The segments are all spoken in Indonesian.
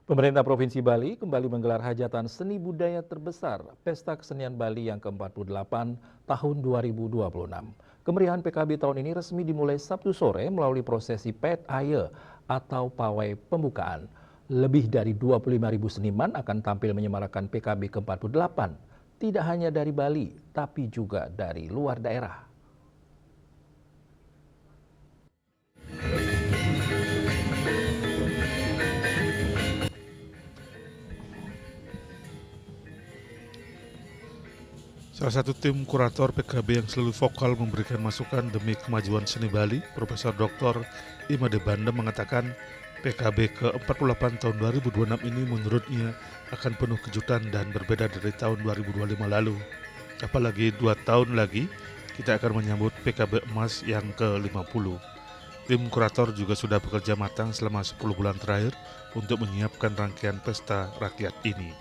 Pemerintah Provinsi Bali kembali menggelar hajatan seni budaya terbesar Pesta Kesenian Bali yang ke-48 tahun 2026. Kemeriahan PKB tahun ini resmi dimulai Sabtu sore melalui prosesi Pet Aye atau pawai pembukaan. Lebih dari 25.000 seniman akan tampil menyemarakan PKB ke-48, tidak hanya dari Bali, tapi juga dari luar daerah. Salah satu tim kurator PKB yang selalu vokal memberikan masukan demi kemajuan seni Bali, Profesor Dr. Imade Bandem mengatakan PKB ke-48 tahun 2026 ini menurutnya akan penuh kejutan dan berbeda dari tahun 2025 lalu. Apalagi 2 tahun lagi kita akan menyambut PKB emas yang ke-50. Tim kurator juga sudah bekerja matang selama 10 bulan terakhir untuk menyiapkan rangkaian pesta rakyat ini.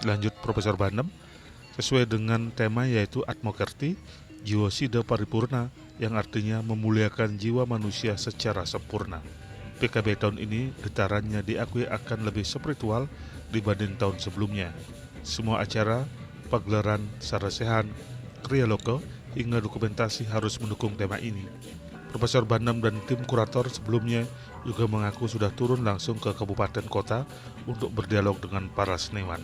Lanjut Profesor Bandem, sesuai dengan tema yaitu Atmokerti, Jiwa Sida Paripurna, yang artinya memuliakan jiwa manusia secara sempurna. PKB tahun ini getarannya diakui akan lebih spiritual dibanding tahun sebelumnya. Semua acara, pagelaran, sarasehan, kriya lokal, hingga dokumentasi harus mendukung tema ini. Profesor Bandem dan tim kurator sebelumnya juga mengaku sudah turun langsung ke kabupaten kota untuk berdialog dengan para seniman.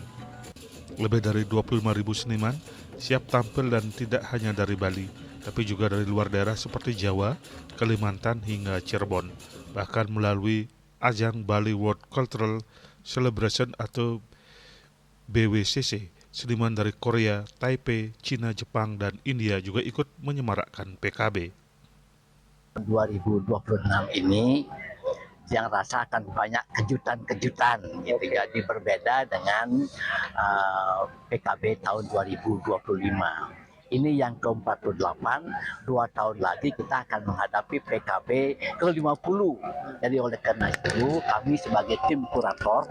Lebih dari 25.000 seniman siap tampil dan tidak hanya dari Bali, tapi juga dari luar daerah seperti Jawa, Kalimantan hingga Cirebon. Bahkan melalui ajang Bali World Cultural Celebration atau BWCC, seniman dari Korea, Taipei, Cina, Jepang, dan India juga ikut menyemarakkan PKB. 2026 ini yang rasa akan banyak kejutan-kejutan gitu. Jadi berbeda dengan PKB tahun 2025. Ini yang ke-48, 2 tahun lagi kita akan menghadapi PKB ke-50. Jadi oleh karena itu kami sebagai tim kurator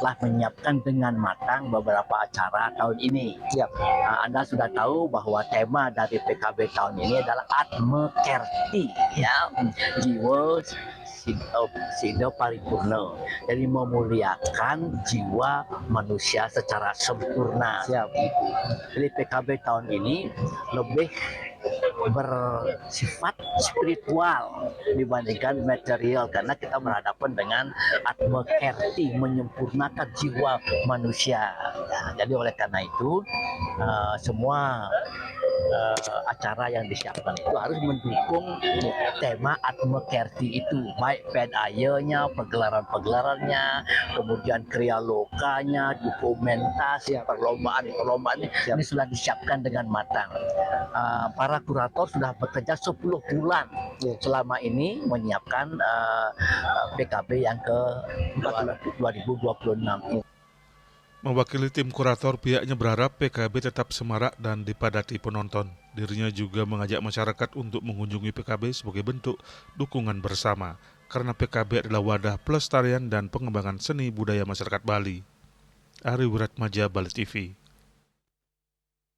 telah menyiapkan dengan matang beberapa acara tahun ini. Anda sudah tahu bahwa tema dari PKB tahun ini adalah Atmokerti, ya, jiwa Sida Paripurna. Jadi memuliakan jiwa manusia secara sempurna. Jadi PKB tahun ini lebih bersifat spiritual dibandingkan material karena kita berhadapan dengan Atmokerti, menyempurnakan jiwa manusia. Jadi oleh karena itu semua acara yang disiapkan itu harus mendukung tema Atmokerti itu, baik Pet Aye-nya, pegelaran-pegelarannya, kemudian kriya lokanya, dokumentasi, perlombaan-perlombaan ini sudah disiapkan dengan matang. Para kurator sudah bekerja 10 bulan selama ini menyiapkan PKB yang ke 2026 ini. Mewakili tim kurator, pihaknya berharap PKB tetap semarak dan dipadati penonton. Dirinya juga mengajak masyarakat untuk mengunjungi PKB sebagai bentuk dukungan bersama, karena PKB adalah wadah pelestarian dan pengembangan seni budaya masyarakat Bali. Ari Wiratmaja, Bali TV.